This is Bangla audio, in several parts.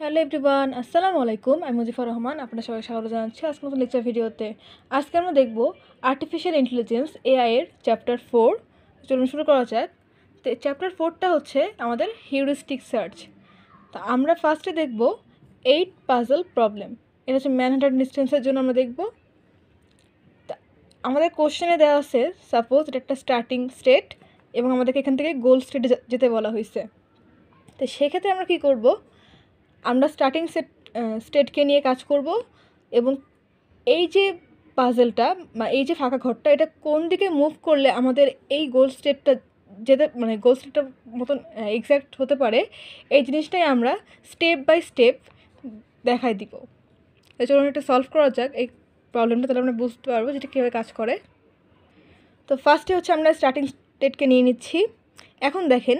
হ্যালো এভরিওয়ান, আসসালামু আলাইকুম। আমি মুজিফুর রহমান, আপনাদের সবাই স্বাগত জানাচ্ছি আজকের মতো লেকচার ভিডিওতে। আজকে আমরা দেখব আর্টিফিশিয়াল ইন্টেলিজেন্স এআই এর চ্যাপ্টার 4। চলুন শুরু করা যাক। তো চ্যাপ্টার 4টা হচ্ছে আমাদের হিউরিস্টিক সার্চ। তো আমরা ফার্স্টে দেখব 8 পাজল প্রবলেম। এটা হচ্ছে ম্যানহাটন ডিস্টেন্সের জন্য আমরা দেখব। আমাদের কোশ্চেনে দেওয়া আছে, সাপোজ এটা একটা স্টার্টিং স্টেট এবং আমাদেরকে এখান থেকে গোল স্টেটে যেতে বলা হয়েছে। তো সেক্ষেত্রে আমরা কী করব, আমরা স্টার্টিং স্টেটকে নিয়ে কাজ করব এবং এই যে পাজলটা বা এই যে ফাঁকা ঘরটা, এটা কোন দিকে মুভ করলে আমাদের এই গোল স্টেটটা যেতে গোল স্টেটটার মতন এক্স্যাক্ট হতে পারে, এই জিনিসটাই আমরা স্টেপ বাই স্টেপ দেখাই দিব। চলুন একটা সলভ করা যাক এই প্রবলেমটা, তাহলে আমরা বুঝতে পারবো যেটা কীভাবে কাজ করে। তো ফার্স্টে হচ্ছে আমরা স্টার্টিং স্টেটকে নিয়ে নিচ্ছি। এখন দেখেন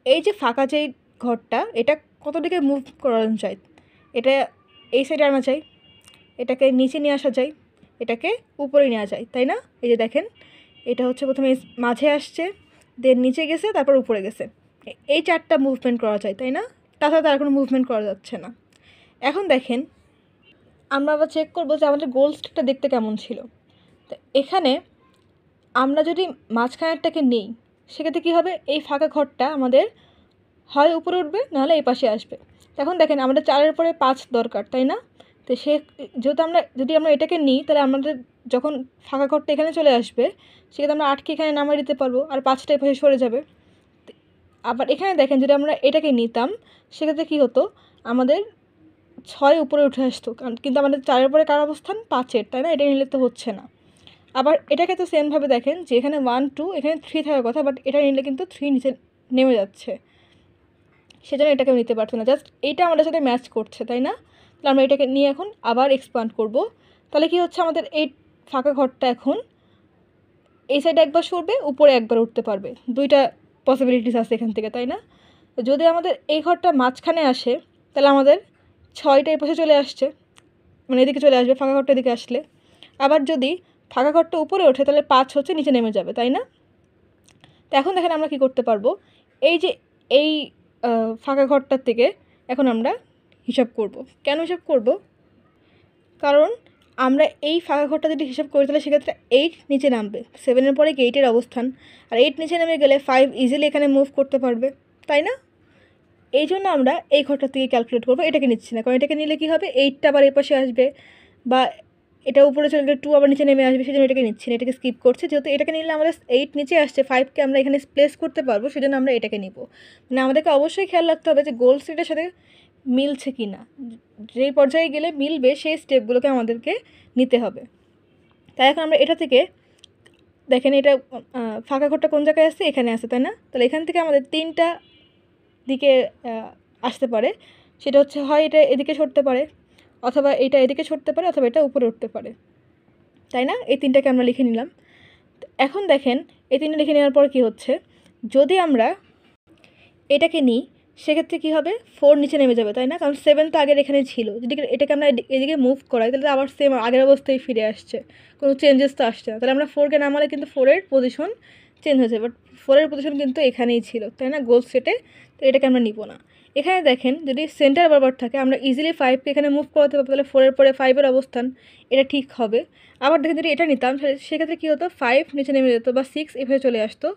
এই যে ফাঁকা যেই ঘরটা, এটা কত দিকে মুভ করানো যায়, এটা এই সাইডে আনা যায়, এটাকে নিচে নিয়ে আসা যায়, এটাকে উপরে নেওয়া যায়, তাই না? এই যে দেখেন, এটা হচ্ছে প্রথমে মাঝে আসছে, দেন নিচে গেছে, তারপর উপরে গেছে। এই চারটা মুভমেন্ট করা যায়, তাই না? তাছাড়া তার কোনো মুভমেন্ট করা যাচ্ছে না। এখন দেখেন আমরা আবার চেক করবো যে আমাদের গোল স্টেটটা দেখতে কেমন ছিল। তো এখানে আমরা যদি মাঝখানেরটাকে নিই, সেক্ষেত্রে কী হবে, এই ফাঁকা ঘরটা আমাদের হয় উপরে উঠবে, নাহলে এই পাশে আসবে। এখন দেখেন আমাদের 4-এর পরে 5 দরকার, তাই না? তো যেহেতু যদি আমরা এটাকে নিই, তাহলে আমাদের যখন ফাঁকা ঘরটা এখানে চলে আসবে, সেক্ষেত্রে আমরা 8কে এখানে নামিয়ে দিতে পারবো, আর 5টা এই পাশে সরে যাবে। আবার এখানে দেখেন যদি আমরা এটাকে নিতাম, সেক্ষেত্রে কী হতো, আমাদের 6 উপরে উঠে আসতো, কিন্তু আমাদের 4-এর পরে কার অবস্থান 5-এর, তাই না? এটা নিলে তো হচ্ছে না। আবার এটাকে তো সেমভাবে দেখেন যে এখানে 1 2 এখানে 3 থাকার কথা, বাট এটা নিলে কিন্তু 3 নিচে নেমে যাচ্ছে, সেজন্য এটাকেও নিতে পারছে না। জাস্ট এইটা আমাদের সাথে ম্যাচ করছে, তাই না? তাহলে আমরা এটাকে নিয়ে এখন আবার এক্সপান্ড করব। তাহলে কি হচ্ছে, আমাদের এই ফাঁকা ঘরটা এখন এই সাইডে একবার সরবে, উপরে একবার উঠতে পারবে। দুইটা পসিবিলিটিস আছে এখান থেকে, তাই না? যদি আমাদের এই ঘরটা মাঝখানে আসে, তাহলে আমাদের 6টা এই পাশে চলে আসছে, এদিকে চলে আসবে ফাঁকা ঘরটা এদিকে আসলে। আবার যদি ফাঁকা ঘরটা উপরে ওঠে, তাহলে 5 হচ্ছে নিচে নেমে যাবে, তাই না? তো এখন দেখেন আমরা কি করতে পারবো, এই যে এই ফাঁকা ঘরটার থেকে এখন আমরা হিসাব করব। কেন হিসাব করব? কারণ আমরা এই ফাঁকা ঘরটা যদি হিসাব করি, তাহলে সেক্ষেত্রে 8 নিচে নামবে, 7-এর পরে 8-এর অবস্থান, আর 8 নিচে নেমে গেলে 5 ইজিলি এখানে মুভ করতে পারবে, তাই না? এই জন্য আমরা এই ঘরটার থেকে ক্যালকুলেট করবো, এটাকে নিচ্ছি না। কারণ এটাকে নিলে কী হবে, 8টা আবার এই পাশে আসবে, বা এটা উপরে চলে গেলে 2 আবার নিচে নেমে আসবে, সেজন্য এটাকে নিচ্ছি না, এটাকে স্কিপ করছে। যেহেতু এটাকে নিলে আমাদের 8 নিচে আসছে, 5কে আমরা এখানে প্লেস করতে পারবো, সেজন্য আমরা এটাকে নিব। আমাদেরকে অবশ্যই খেয়াল রাখতে হবে যে গোল স্টেটের সাথে মিলছে কি না, যেই পর্যায়ে গেলে মিলবে সেই স্টেপগুলোকে আমাদেরকে নিতে হবে। তাই এখন আমরা এটা থেকে দেখেন, এটা ফাঁকা ঘরটা কোন জায়গায় আসছে, এখানে আসছে, তাই না? তাহলে এখান থেকে আমাদের 3টা দিকে আসতে পারে। সেটা হচ্ছে হয় এটা এদিকে সরতে পারে, অথবা এটা এদিকে সরতে পারে, অথবা এটা উপরে উঠতে পারে, তাই না? এই 3টাকে আমরা লিখে নিলাম। এখন দেখেন এই 3টা লিখে নেওয়ার পর কী হচ্ছে, যদি আমরা এটাকে নিই, সেক্ষেত্রে কী হবে, 4 নিচে নেমে যাবে, তাই না? কারণ 7 তো আগের এখানে ছিল। যদি এটাকে আমরা এদিকে মুভ করাই, তাহলে আবার সেম আগের অবস্থায় ফিরে আসছে, কোনো চেঞ্জেস তো আসছে না। তাহলে আমরা 4কে নামালে কিন্তু 4-এর পজিশন চেঞ্জ হয়েছে, বাট 4-এর পজিশন কিন্তু এখানেই ছিল, তাই না, গোল সেটে। তো এটাকে আমরা নিব না। এখানে দেখেন যদি সেন্টার বরাবর থাকে, আমরা ইজিলি 5কে এখানে মুভ করাতে পারবো, তাহলে 4-এর পরে 5-এর অবস্থান, এটা ঠিক হবে। আবার দেখেন যদি এটা নিতাম, সেক্ষেত্রে কী হতো, 5 নিচে নেমে যেত, বা 6 এভাবে চলে আসতো।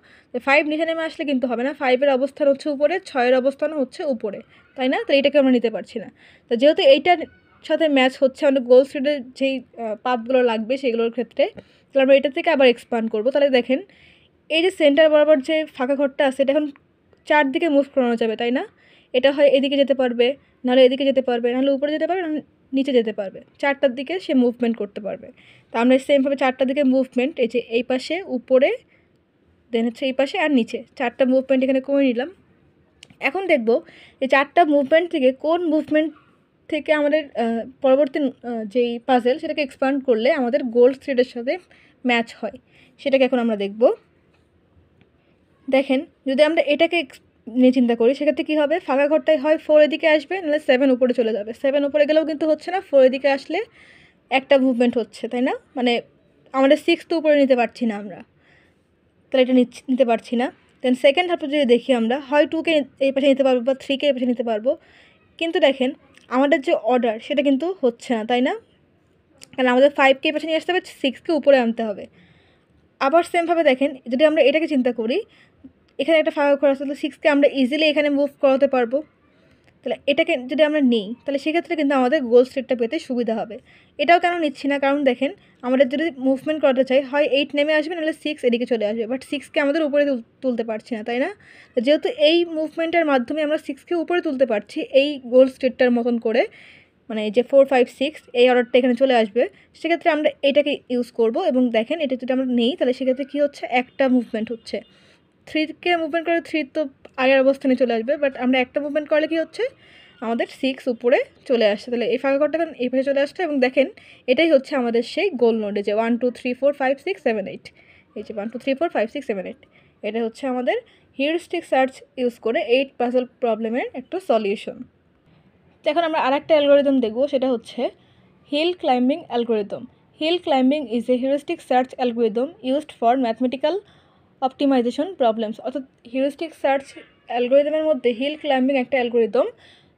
5 নিচে নেমে আসলে কিন্তু হবে না, 5-এর অবস্থান হচ্ছে উপরে, 6-এর অবস্থানও হচ্ছে উপরে, তাই না? তো এইটাকে আমরা নিতে পারছি না। তো যেহেতু এইটার সাথে ম্যাচ হচ্ছে আমাদের গোল স্টেটের যেই পাথগুলো লাগবে সেগুলোর ক্ষেত্রে, তাহলে আমরা এটা থেকে আবার এক্সপান্ড করবো। তাহলে দেখেন এই যে সেন্টার বরাবর যে ফাঁকা ঘরটা আছে, এটা এখন 4 দিকে মুভ করানো যাবে, তাই না? এটা হয় এদিকে যেতে পারবে, নাহলে এদিকে যেতে পারবে, নাহলে উপরে যেতে পারবে, নিচে যেতে পারবে। 4টার দিকে সে মুভমেন্ট করতে পারবে। তো আমরা সেমভাবে 4টার দিকে মুভমেন্ট, এই যে এই পাশে, উপরে, দেন হচ্ছে এই পাশে আর নিচে, 4টা মুভমেন্ট এখানে করে নিলাম। এখন দেখব এই 4টা মুভমেন্ট থেকে কোন মুভমেন্ট থেকে আমাদের পরবর্তী যেই পাজেল, সেটাকে এক্সপান্ড করলে আমাদের গোল থ্রেডের সাথে ম্যাচ হয়, সেটাকে এখন আমরা দেখব। দেখেন যদি আমরা এটাকে নিয়ে চিন্তা করি, সেক্ষেত্রে কী হবে, ফাঁকা ঘরটাই হয় 4 এদিকে আসবে, নাহলে 7 উপরে চলে যাবে। 7 উপরে গেলেও কিন্তু হচ্ছে না, 4 এদিকে আসলে একটা মুভমেন্ট হচ্ছে, তাই না? আমাদের 6 তো উপরে নিতে পারছি না আমরা, তাহলে এটা নিতে পারছি না। দেন সেকেন্ড হাফে যদি দেখি, আমরা হয় 2কে এই পাশে নিতে পারবো, বা 3কে এই পাশে নিতে পারবো। কিন্তু দেখেন আমাদের যে অর্ডার সেটা কিন্তু হচ্ছে না, তাই না? কারণ আমাদের 5কে পাশে নিয়ে আসতে হবে, 6কে উপরে আনতে হবে। আবার সেমভাবে দেখেন, যদি আমরা এটাকে চিন্তা করি, এখানে একটা ফাঁকা ঘর আছে, তাহলে 6কে আমরা ইজিলি এখানে মুভ করাতে পারবো। তাহলে এটাকে যদি আমরা নিই, তাহলে সেক্ষেত্রে কিন্তু আমাদের গোল স্টেটটা পেতে সুবিধা হবে। এটাও কেন নিচ্ছি না, কারণ দেখেন আমাদের যদি মুভমেন্ট করাতে চাই, হয় 8 নেমে আসবে, নাহলে 6 এদিকে চলে আসবে, বাট 6কে আমাদের উপরে তুলতে পারছি না, তাই না? যেহেতু এই মুভমেন্টের মাধ্যমে আমরা 6কে উপরে তুলতে পারছি এই গোল স্টেটটার মতন করে, মানে যে 4 5 6 এই অর্ডারটা এখানে চলে আসবে, সেক্ষেত্রে আমরা এটাকে ইউজ করব। এবং দেখেন এটা যদি আমরা নেই, তাহলে সেক্ষেত্রে কী হচ্ছে, একটা মুভমেন্ট হচ্ছে। 3কে মুভমেন্ট করে 3 তো আগের অবস্থানে চলে আসবে, বাট আমরা একটা মুভমেন্ট করলে কী হচ্ছে, আমাদের 6 উপরে চলে আসছে। তাহলে এই ফাঁকা ঘরটা এই পাশে চলে আসছে, এবং দেখেন এটাই হচ্ছে আমাদের সেই গোল নোডে, যে 1 2 3 4 5 6 7 8, এই যে 1 2 3 4 5 6 7 8, এটা হচ্ছে আমাদের হিউরিস্টিক সার্চ ইউজ করে 8 পাজল প্রবলেমের একটা সলিউশন। তো এখন আমরা আরেকটা অ্যালগোরিদম দেখব, সেটা হচ্ছে hill climbing algorithm. Hill climbing is a heuristic search algorithm used for mathematical optimisation problems. অর্থাৎ হিউরিস্টিক সার্চ অ্যালগোরিদমের মধ্যে হিল ক্লাইম্বিং একটা অ্যালগোরিদম,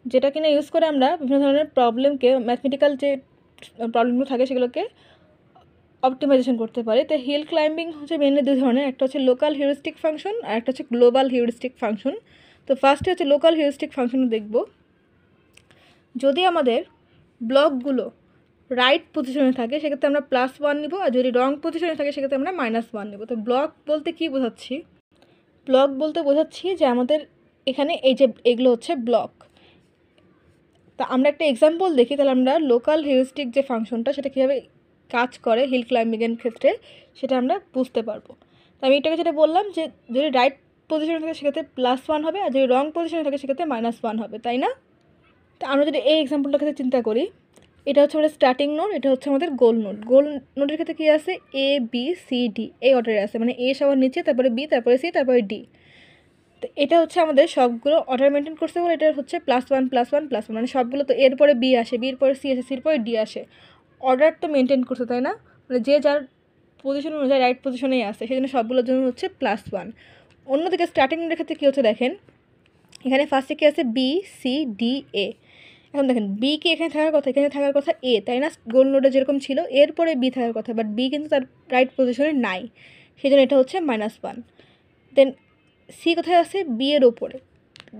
যেটা কিনা ইউজ করে আমরা বিভিন্ন ধরনের প্রবলেমকে, ম্যাথমেটিক্যাল যে প্রবলেমগুলো থাকে সেগুলোকে অপটিমাইজেশন করতে পারি। তো হিল ক্লাইম্বিং হচ্ছে মেনলি দুই ধরনের, একটা হচ্ছে লোকাল হিউরিস্টিক ফাংশন আর একটা হচ্ছে গ্লোবাল হিউরিস্টিক ফাংশন। তো ফার্স্টে হচ্ছে লোকাল হিউরিস্টিক ফাংশন দেখব। যদি আমাদের ব্লকগুলো রাইট পজিশনে থাকে সেক্ষেত্রে আমরা +1 নিব, আর যদি রং পজিশনে থাকে সেক্ষেত্রে আমরা -1 নিব। তো ব্লক বলতে কী বোঝাচ্ছি, ব্লক বলতে বোঝাচ্ছি যে আমাদের এখানে এই যে এগুলো হচ্ছে ব্লক। তা আমরা একটা এক্সাম্পল দেখি, তাহলে আমরা লোকাল হিউরিস্টিক যে ফাংশনটা সেটা কীভাবে কাজ করে হিল ক্লাইম্বিংয়ের ক্ষেত্রে সেটা আমরা বুঝতে পারবো। তো আমি এটাকে যেটা বললাম, যে যদি রাইট পজিশনে থাকে সেক্ষেত্রে +1 হবে, আর যদি রং পজিশনে থাকে সেক্ষেত্রে -1 হবে, তাই না? তো আমরা যদি এই এক্সাম্পলটার ক্ষেত্রে চিন্তা করি, এটা হচ্ছে আমাদের স্টার্টিং নোড, এটা হচ্ছে আমাদের গোল নোড। গোল নোডের ক্ষেত্রে কী আছে, A B C D এই অর্ডারে আছে, মানে A সবার নিচে, তারপরে B, তারপরে C, তারপরে D। তো এটা হচ্ছে আমাদের সবগুলো অর্ডার মেনটেন করতে বলে, এটা হচ্ছে +1 +1 +1, মানে সবগুলো তো এরপরে B আসে, বির পরে C আসে, সির পরে D আসে, অর্ডার তো মেনটেন করছে, তাই না? মানে যে যার পজিশন অনুযায়ী রাইট পজিশনেই আসে, সেই জন্য সবগুলোর জন্য হচ্ছে +1। অন্যদিকে স্টার্টিং নোডের ক্ষেত্রে কী হচ্ছে দেখেন, এখানে ফার্স্টে কী আছে, B C D A। এখন দেখেন বি কি এখানে থাকার কথা, এখানে থাকার কথা এ, তাই না? গোল নোডে যেরকম ছিল এরপরে বি থাকার কথা, বাট বি কিন্তু তার রাইট পজিশনে নাই, সেই জন্য এটা হচ্ছে -1। দেন সি কোথায় আছে, বি এর ওপরে।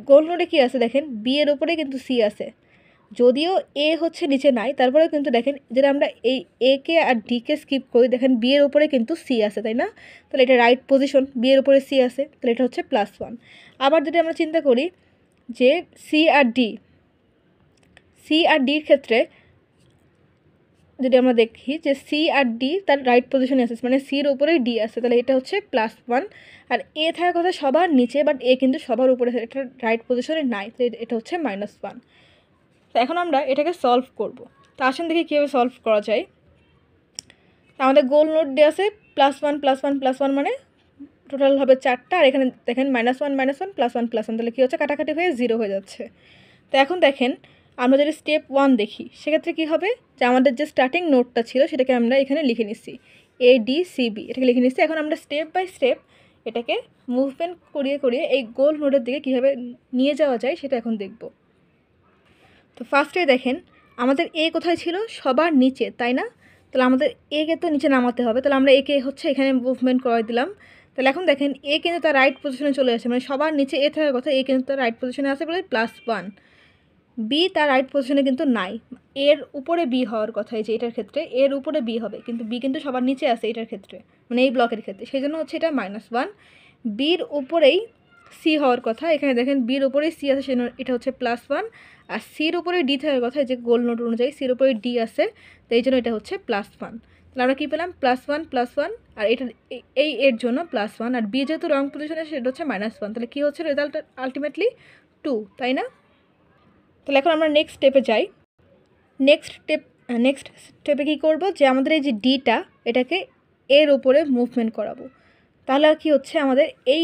গোল নোডে কী আছে দেখেন, বি এর ওপরে কিন্তু সি আছে, যদিও এ হচ্ছে নিচে নাই, তারপরেও কিন্তু দেখেন যদি আমরা এই এ কে আর ডিকে স্কিপ করি, দেখেন বি এর ওপরে কিন্তু সি আছে, তাই না? তাহলে এটা রাইট পজিশন, বি এর ওপরে সি আছে, তাহলে এটা হচ্ছে +1। আবার যদি আমরা চিন্তা করি যে সি আর ডির ক্ষেত্রে যদি আমরা দেখি যে সি আর ডি তার রাইট পজিশনে আছে, মানে সির উপরেই ডি আছে, তাহলে এটা হচ্ছে +1। আর এ থাকার কথা সবার নিচে, বাট এ কিন্তু সবার উপরে, এটা রাইট পজিশনে নাই, তো এটা হচ্ছে -1। তো এখন আমরা এটাকে সলভ করব। তো আসেন দেখি কীভাবে সলভ করা যায়। তো আমাদের গোল নোট দিয়ে আছে +1 +1 +1, মানে টোটাল হবে 4টা, আর এখানে দেখেন -1 -1 +1 +1, তাহলে কী হচ্ছে, কাটাকাটি হয়ে 0 হয়ে যাচ্ছে। তো এখন দেখেন আমরা যদি স্টেপ 1 দেখি, সেক্ষেত্রে কী হবে, যে আমাদের যে স্টার্টিং নোটটা ছিল সেটাকে আমরা এখানে লিখে নিচ্ছি, ADCB, এটাকে লিখে নিচ্ছি। এখন আমরা স্টেপ বাই স্টেপ এটাকে মুভমেন্ট করিয়ে করিয়ে এই গোল নোটের দিকে কীভাবে নিয়ে যাওয়া যায় সেটা এখন দেখব। তো ফার্স্টে দেখেন আমাদের এ কোথায় ছিল, সবার নিচে, তাই না? তাহলে আমাদের একে তো নিচে নামাতে হবে, তাহলে আমরা একে হচ্ছে এখানে মুভমেন্ট করে দিলাম। তাহলে এখন দেখেন এ কিন্তু তার রাইট পজিশনে চলে আসে, মানে সবার নিচে এ থাকার কথা, এ কিন্তু তার রাইট পজিশনে আসে বলে +1। বি তার রাইট পজিশনে কিন্তু নাই, এর উপরে বি হওয়ার কথা, এই যে এটার ক্ষেত্রে এর উপরে বি হবে, কিন্তু বি কিন্তু সবার নিচে আছে এটার ক্ষেত্রে, মানে এই ব্লকের ক্ষেত্রে, সেই জন্য হচ্ছে এটা -1। বির উপরেই সি হওয়ার কথা, এখানে দেখেন বির উপরেই সি আছে, সেজন্য এটা হচ্ছে +1। আর সির উপরে ডি থাকার কথা, যে গোল নোট অনুযায়ী সির উপরে ডি আছে, তো এই জন্য এটা হচ্ছে +1। তাহলে আমরা কী পেলাম, +1 +1, আর এটা এই এর জন্য +1, আর বি যেহেতু রং পজিশনে সেটা হচ্ছে -1, তাহলে কী হচ্ছে রেজাল্ট আলটিমেটলি 2, তাই না? তাহলে এখন আমরা নেক্সট স্টেপে যাই। নেক্সট স্টেপে কী করব, যে আমাদের এই যে ডিটা এটাকে এর উপরে মুভমেন্ট করাবো, তাহলে আর কী হচ্ছে, আমাদের এই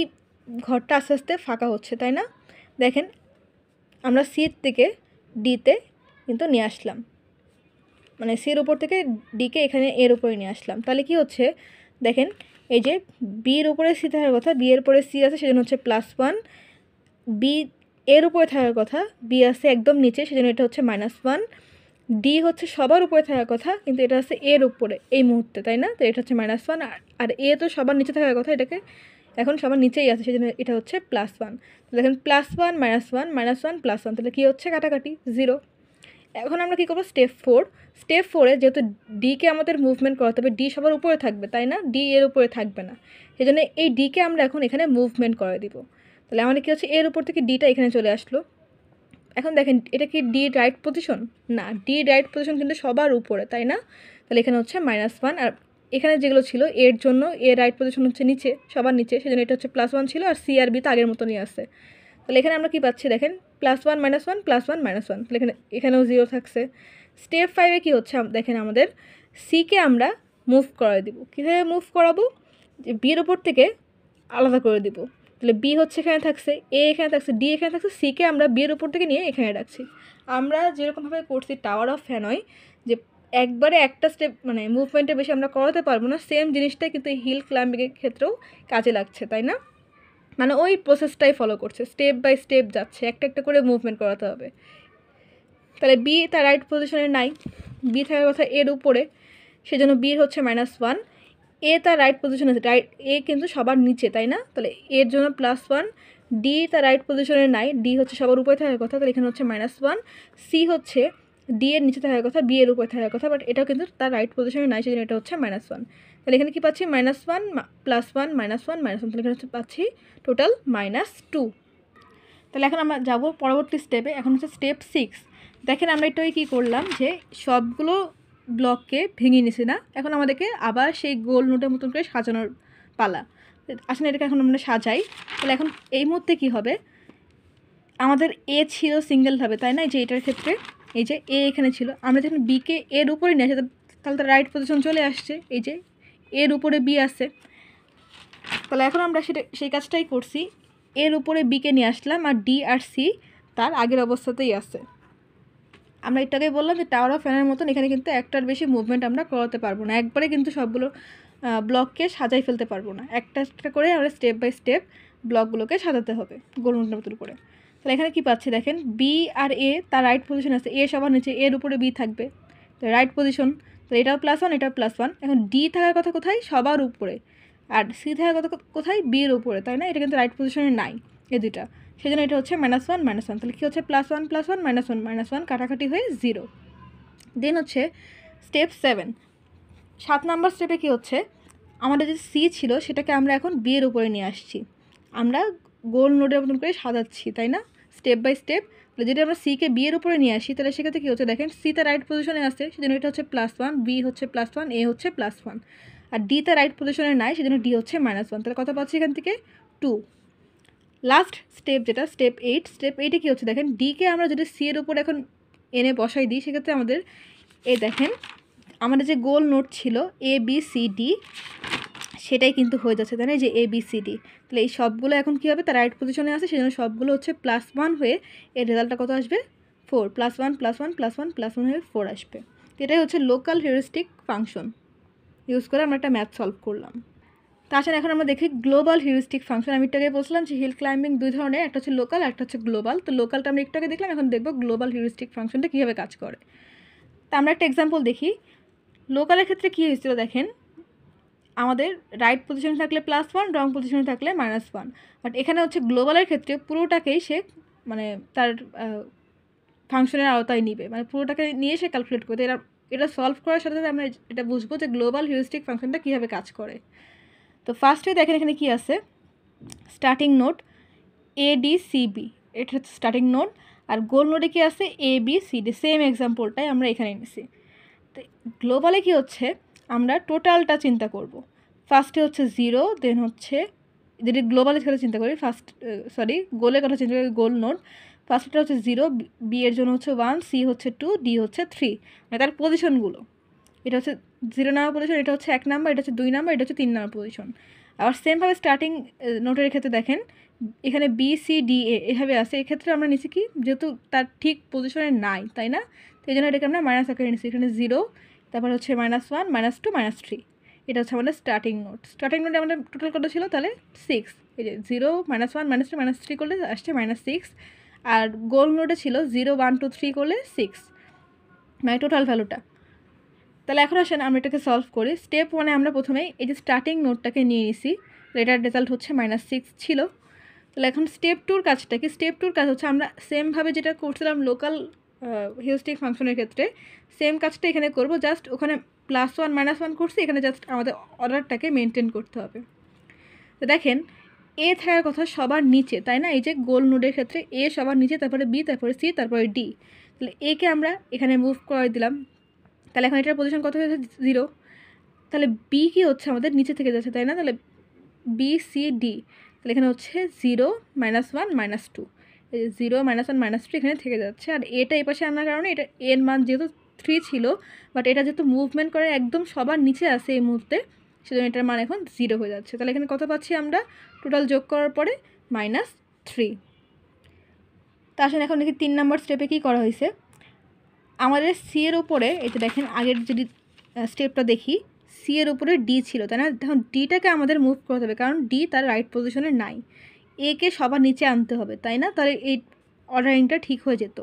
ঘরটা আস্তে আস্তে ফাঁকা হচ্ছে, তাই না? দেখেন আমরা সির থেকে ডিতে কিন্তু নিয়ে আসলাম, মানে সির উপর থেকে ডিকে এখানে এর উপরে নিয়ে আসলাম, তাহলে কি হচ্ছে দেখেন, এই যে বির উপরে সি থাকার কথা, বি এর উপরে সি আছে, সেজন্য হচ্ছে +1। বি এর উপরে থাকার কথা, বি আছে একদম নিচে, সেজন্য এটা হচ্ছে -1। ডি হচ্ছে সবার উপরে থাকার কথা, কিন্তু এটা আছে এর উপরে এই মুহূর্তে, তাই না? তো এটা হচ্ছে -1, আর এ তো সবার নিচে থাকার কথা, এটাকে এখন সবার নিচেই আছে, সেজন্য এটা হচ্ছে +1। তো দেখেন +1 -1 -1 +1, তাহলে কী হচ্ছে? কাটাকাটি 0। এখন আমরা কী করবো? স্টেপ 4। স্টেপ 4-এ যেহেতু ডিকে আমাদের মুভমেন্ট করাতে হবে, ডি সবার উপরে থাকবে, তাই না? ডি এর উপরে থাকবে না, সেই জন্য এই ডিকে আমরা এখন এখানে মুভমেন্ট করে দিব। তাহলে আমাদের কী হচ্ছে? এর উপর থেকে ডিটা এখানে চলে আসলো। এখন দেখেন এটা কি ডি রাইট পজিশন? না, ডি রাইট পজিশন কিন্তু সবার উপরে, তাই না? তাহলে এখানে হচ্ছে -1, আর এখানে যেগুলো ছিল এর জন্য এ রাইট পজিশন হচ্ছে নিচে, সবার নিচে, সেজন্য এটা হচ্ছে +1 ছিল, আর সি আর বি তো আগের মতনই আছে। তাহলে এখানে আমরা কি পাচ্ছি দেখেন? +1 -1 +1 -1, তাহলে এখানেও 0 থাকছে। স্টেপ 5-এ কী হচ্ছে? দেখেন আমাদের সিকে আমরা মুভ করে দিব। কীভাবে মুভ করাবো? যে বির ওপর থেকে আলাদা করে দিব। তাহলে বি হচ্ছে এখানে থাকছে, এ এখানে থাকছে, ডি এখানে থাকছে, সিকে আমরা বিয়ের উপর থেকে নিয়ে এখানে রাখছি। আমরা যেরকমভাবে করছি টাওয়ার অফ ফ্যানয়, যে একবারে একটা স্টেপ মানে মুভমেন্টের বেশি আমরা করাতে পারবো না, সেম জিনিসটাই কিন্তু হিল ক্লাইম্বিংয়ের ক্ষেত্রেও কাজে লাগছে, তাই না? মানে ওই প্রসেসটাই ফলো করছে, স্টেপ বাই স্টেপ যাচ্ছে, একটা একটা করে মুভমেন্ট করাতে হবে। তাহলে বি তার রাইট পজিশনে নাই, বি থাকার কথা এর উপরে, সেজন্য বির হচ্ছে -1। এ তার রাইট পজিশনে আছে, এ কিন্তু সবার নিচে, তাই না? তাহলে এর জন্য +1। ডি তার রাইট পজিশনে নাই, ডি হচ্ছে সবার উপরে থাকার কথা, তাহলে এখানে হচ্ছে -1। সি হচ্ছে ডি এর নিচে থাকার কথা, বি এর উপরে থাকার কথা, বাট এটাও কিন্তু তার রাইট পজিশনে নাই, সেজন্য এটা হচ্ছে -1। তাহলে এখানে কি পাচ্ছি? -1 +1 -1 -1, তাহলে এখানে হচ্ছে পাচ্ছি টোটাল -2। তাহলে এখন আমরা যাব পরবর্তী স্টেপে। এখন হচ্ছে স্টেপ 6। দেখেন আমরা এটাই কী করলাম, যে সবগুলো ব্লককে ভেঙে নিছি না, এখন আমাদেরকে আবার সেই গোল নোটের মতন করে সাজানোর পালা। আসলে এটাকে এখন আমরা সাজাই। তাহলে এখন এই মুহূর্তে কী হবে? আমাদের এ ছিল সিঙ্গেলভাবে, তাই না? এই যে এটার ক্ষেত্রে এই যে এ এখানে ছিল, আমরা যখন বিকে এর উপরে নিয়ে আসি, তাহলে তার রাইট পজিশন চলে আসছে, এই যে এর উপরে বি আছে। তাহলে এখন আমরা সেই কাজটাই করছি, এর উপরে বিকে নিয়ে আসলাম, আর ডি আর সি তার আগের অবস্থাতেই আছে। আমরা এটাকে বললাম যে টাওয়ার অফ ফ্যানের মতন এখানে কিন্তু একটার বেশি মুভমেন্ট আমরা করাতে পারবো না, একবারে কিন্তু সবগুলো ব্লককে সাজাই ফেলতে পারবো না, একটা একটা করে আমরা স্টেপ বাই স্টেপ ব্লকগুলোকে সাজাতে হবে গোলমুটের মতন করে। তাহলে এখানে কি পাচ্ছি দেখেন, বি আর এ তার রাইট পজিশন আছে, এ সবার নিচে, এর উপরে বি থাকবে, তো রাইট পজিশন। তো এটাও +1, এটাও +1। এখন ডি থাকার কথা কোথায়? সবার উপরে। আর সি থাকার কথা কোথায়? বির উপরে, তাই না? এটা কিন্তু রাইট পজিশনে নাই এই দুইটা, সেই জন্য এটা হচ্ছে -1 -1। তাহলে কী হচ্ছে? +1 +1 -1 -1, কাটাকাটি হয়ে 0। দেন হচ্ছে স্টেপ 7। 7 নাম্বার স্টেপে কী হচ্ছে? আমাদের যে সি ছিল সেটাকে আমরা এখন বি এর উপরে নিয়ে আসছি, আমরা গোল নোডের মতন করে সাজাচ্ছি, তাই না? Step by step. তাহলে যদি আমরা সিকে বি এর উপরে নিয়ে আসি, তাহলে সেক্ষেত্রে কী হচ্ছে দেখেন, সি তার রাইট পজিশনে আসছে, সেজন্য এটা হচ্ছে +1, বি হচ্ছে +1, এ হচ্ছে +1, আর ডি তার রাইট পজিশনে নাই, সেজন্য ডি হচ্ছে -1। তাহলে কত পাচ্ছি এখান থেকে? 2। লাস্ট স্টেপ যেটা স্টেপ 8। স্টেপ 8-এ কী হচ্ছে দেখেন, ডিকে আমরা যদি সি এর উপর এখন এনে বসাই দিই, সেক্ষেত্রে আমাদের এই দেখেন আমাদের যে গোল নোট ছিল এ বি সি ডি, সেটাই কিন্তু হয়ে যাচ্ছে, তাই না? যে এ বি সি ডি, তাহলে এই সবগুলো এখন কী হবে? তার রাইট পজিশনে আছে, সেজন্য সবগুলো হচ্ছে +1 হয়ে এর রেজাল্টটা কত আসবে? 4। +1 +1 +1 +1 হয়ে 4 আসবে। তো এটাই হচ্ছে লোকাল হিউরিস্টিক ফাংশন ইউজ করে আমরা একটা ম্যাথ সলভ করলাম। তাছাড়া এখন আমরা দেখি গ্লোবাল হিউরিস্টিক ফাংশন। আমি একটু আগে বলছিলাম যে হিল ক্লাইম্বিং দুই ধরনের, একটা হচ্ছে লোকাল, একটা হচ্ছে গ্লোবাল। তো লোকালটা আমরা একটু আগে দেখলাম, এখন দেখব গ্লোবাল হিউরিস্টিক ফাংশনটা কীভাবে কাজ করে। তা আমরা একটা এক্সাম্পল দেখি। লোকালের ক্ষেত্রে কী হয়েছিল দেখেন, আমাদের রাইট পজিশনে থাকলে +1, রং পজিশনে থাকলে -1, বাট এখানে হচ্ছে গ্লোবালের ক্ষেত্রে পুরোটাকেই সে মানে তার ফাংশনের আওতায় নিবে, মানে পুরোটাকে নিয়ে সে ক্যালকুলেট করতে। এটা সলভ করার সাথে সাথে আমরা এটা বুঝবো যে গ্লোবাল হিউরিস্টিক ফাংশনটা কীভাবে কাজ করে। তো ফার্স্টে দেখেন এখানে কি আছে, স্টার্টিং নোড ADCB, এটা হচ্ছে স্টার্টিং নোড, আর গোল নোডে কি আছে ABCD, সেম এক্সাম্পলটাই আমরা এখানে নিছি। তো গ্লোবালে কি হচ্ছে, আমরা টোটালটা চিন্তা করব। ফার্স্টে হচ্ছে 0, দেন হচ্ছে যদি গ্লোবালের কথা চিন্তা করি, গোলের কথা চিন্তা করি, গোল নোড ফার্স্টটা হচ্ছে 0, বি এর জন্য হচ্ছে 1, সি হচ্ছে 2, ডি হচ্ছে 3, মানে তার পজিশনগুলো। এটা হচ্ছে 0 নাম্বার পজিশন, এটা হচ্ছে 1 নাম্বার, এটা হচ্ছে 2 নাম্বার, এটা হচ্ছে 3 নাম্বার পজিশন। আবার সেমভাবে স্টার্টিং নোটের ক্ষেত্রে দেখেন এখানে BCDA এভাবে আছে, এক্ষেত্রে আমরা নিচ্ছি কি, যেহেতু তার ঠিক পজিশনে নাই, তাই না? তো এই জন্য এটাকে আমরা মাইনাস আকারে নিচ্ছি, এখানে 0, তারপর হচ্ছে -1 -2 -3, এটা হচ্ছে আমাদের স্টার্টিং নোট। স্টার্টিং নোটে আমাদের টোটাল কত ছিল তাহলে 6, এই যে 0 -1 -2 -3 করলে আসছে -6, আর গোল নোডে ছিল 0 1 2 3 করলে 6, মানে টোটাল ভ্যালুটা। তাহলে এখন আসেন আমরা এটাকে সলভ করি। স্টেপ 1-এ আমরা প্রথমেই এই যে স্টার্টিং নোডটাকে নিয়ে নিছি, এটার রেজাল্ট হচ্ছে -6 ছিল। তাহলে এখন স্টেপ 2-র কাজটা কি? স্টেপ 2-র কাজ হচ্ছে আমরা সেমভাবে যেটা করছিলাম লোকাল হিউরিস্টিক ফাংশনের ক্ষেত্রে সেম কাজটা এখানে করব, জাস্ট ওখানে +1 -1 করছি, এখানে জাস্ট আমাদের অর্ডারটাকে মেনটেন করতে হবে। তো দেখেন এ থাকার কথা সবার নিচে, তাই না? এই যে গোল নোডের ক্ষেত্রে এ সবার নিচে, তারপরে বি, তারপরে সি, তারপরে ডি। তাহলে একে আমরা এখানে মুভ করে দিলাম, তাহলে এখন এটার পজিশন কত হয়েছে? 0। তাহলে বি কি হচ্ছে আমাদের নিচে থেকে যাচ্ছে, তাই না? তাহলে বি সি ডি, তাহলে এখানে হচ্ছে 0 -1 -2, এই যে 0 -1 -2 এখানে থেকে যাচ্ছে। আর এটা এই পাশে আনার কারণে এটা এর মান যেহেতু 3 ছিল, বাট এটা যেহেতু মুভমেন্ট করে একদম সবার নিচে আছে এই মুহূর্তে, সেজন্য এটার মান এখন 0 হয়ে যাচ্ছে। তাহলে এখানে কত পাচ্ছি আমরা টোটাল যোগ করার পরে? -3। তা আসলে এখন দেখি 3 নম্বর স্টেপে কী করা হয়েছে। আমাদের সি এর উপরে, এই যে দেখেন আগের যদি স্টেপটা দেখি, সি এর উপরে ডি ছিল, তাই না? এখন ডিটাকে আমাদের মুভ করতে হবে, কারণ ডি তার রাইট পজিশনে নাই। একে সবার নিচে আনতে হবে, তাই না? তাহলে এই অর্ডারিংটা ঠিক হয়ে যেত।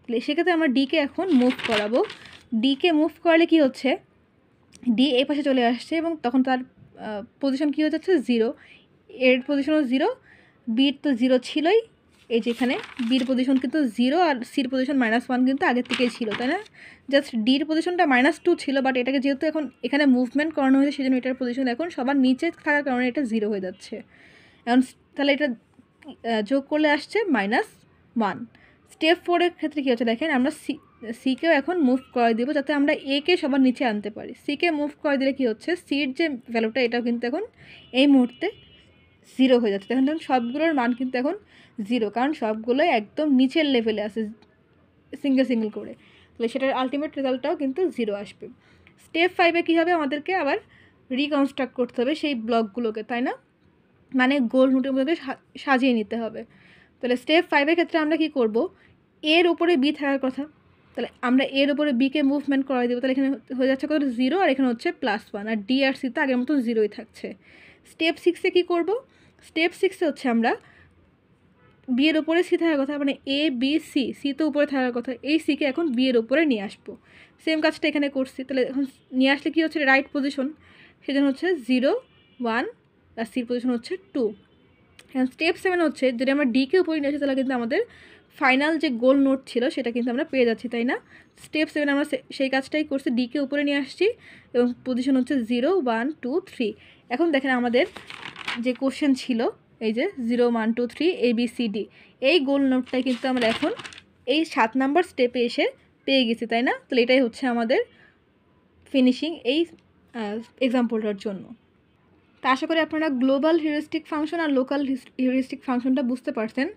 তাহলে সেক্ষেত্রে আমরা ডিকে এখন মুভ করাবো। ডিকে মুভ করালে কি হচ্ছে, ডি এই পাশে চলে আসছে এবং তখন তার পজিশন কী হয়ে যাচ্ছে? 0। এর পজিশনও 0, বির তো 0 ছিলই, এই যে এখানে বির পজিশন কিন্তু 0 আর সির পজিশন -1 কিন্তু আগের থেকেই ছিল, তাই না? জাস্ট ডির পজিশনটা -2 ছিল, বাট এটাকে যেহেতু এখন এখানে মুভমেন্ট করানো হয়েছে, সেজন্য এটার পজিশন এখন সবার নিচে থাকার কারণে এটা 0 হয়ে যাচ্ছে। এখন তাহলে এটা যোগ করলে আসছে -1। স্টেপ 4-এর ক্ষেত্রে কী হচ্ছে দেখেন, আমরা সিকেও এখন মুভ করে দেবো যাতে আমরা একে সবার নিচে আনতে পারি। সিকে মুভ করে দিলে কী হচ্ছে, সির যে ভ্যালুটা এটাও কিন্তু এখন এই মুহূর্তে 0 হয়ে যাচ্ছে। দেখুন সবগুলোর মান কিন্তু এখন 0, কারণ সবগুলোই একদম নিচের লেভেলে আছে সিঙ্গেল করে। তাহলে সেটার আলটিমেট রেজাল্টটাও কিন্তু 0 আসবে। স্টেপ 5-এ কী হবে, আমাদেরকে আবার রিকনস্ট্রাক্ট করতে হবে সেই ব্লকগুলোকে, তাই না? মানে গোল নোটের মধ্যে সাজিয়ে নিতে হবে। তাহলে স্টেপ 5-এর ক্ষেত্রে আমরা কি করব, এর উপরে বি থাকার কথা, তাহলে আমরা এর উপরে বিকে মুভমেন্ট করাই দেবো। তাহলে এখানে হয়ে যাচ্ছে কত? 0, আর এখানে হচ্ছে +1, আর ডি আর সি তো আগের মতো 0ই থাকছে। স্টেপ 6-এ কী করব, স্টেপ 6-এ হচ্ছে আমরা বি এর উপরে সি থাকার কথা, মানে এ বি সি, সি তো উপরে থাকার কথা, এই সিকে এখন বি এর উপরে নিয়ে আসবো। সেম কাজটা এখানে করছি। তাহলে এখন নিয়ে আসলে কী হচ্ছে, রাইট পজিশন, সেজন্য হচ্ছে 0 1, আর সির পজিশন হচ্ছে 2। এখন স্টেপ 7 হচ্ছে যদি আমরা ডিকে উপরে নিয়ে আসি, তাহলে কিন্তু আমাদের ফাইনাল যে গোল নোট ছিল সেটা কিন্তু আমরা পেয়ে যাচ্ছি, তাই না? স্টেপ 7 আমরা সেই কাজটাই করছি, ডিকে উপরে নিয়ে আসছি এবং পজিশন হচ্ছে 0 1 2 3। এখন দেখেন আমাদের যে কোশ্চেন ছিল এই যে 0 1 2 3 ABCD, এই গোল নোটটাই কিন্তু আমরা এখন এই 7 নম্বর স্টেপে এসে পেয়ে গেছি, তাই না? তাহলে এটাই হচ্ছে আমাদের ফিনিশিং এই এক্সাম্পলটার জন্য। তা আশা করি আপনারা গ্লোবাল হিউরিস্টিক ফাংশন আর লোকাল হিউরিস্টিক ফাংশনটা বুঝতে পারছেন।